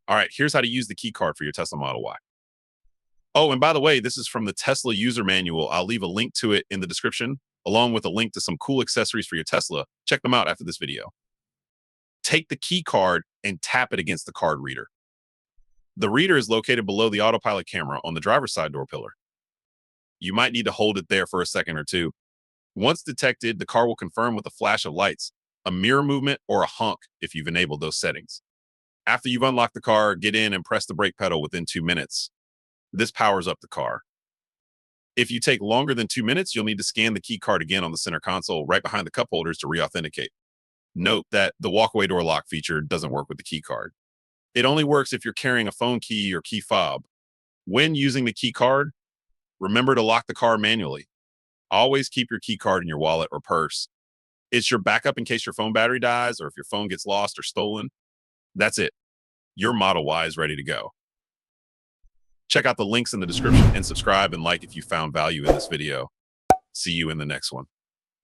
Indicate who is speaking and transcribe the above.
Speaker 1: All right, here's how to use the key card for your Tesla Model Y. Oh, and by the way, this is from the Tesla user manual. I'll leave a link to it in the description, along with a link to some cool accessories for your Tesla. Check them out after this video. Take the key card and tap it against the card reader. The reader is located below the autopilot camera on the driver's side door pillar. You might need to hold it there for a second or two. Once detected, the car will confirm with a flash of lights, a mirror movement, or a honk if you've enabled those settings. After you've unlocked the car, get in and press the brake pedal within 2 minutes. This powers up the car. If you take longer than 2 minutes, you'll need to scan the key card again on the center console right behind the cup holders to re-authenticate. Note that the walkaway door lock feature doesn't work with the key card. It only works if you're carrying a phone key or key fob. When using the key card, remember to lock the car manually. Always keep your key card in your wallet or purse. It's your backup in case your phone battery dies or if your phone gets lost or stolen. That's it. Your Model Y is ready to go. Check out the links in the description and subscribe and like if you found value in this video. See you in the next one.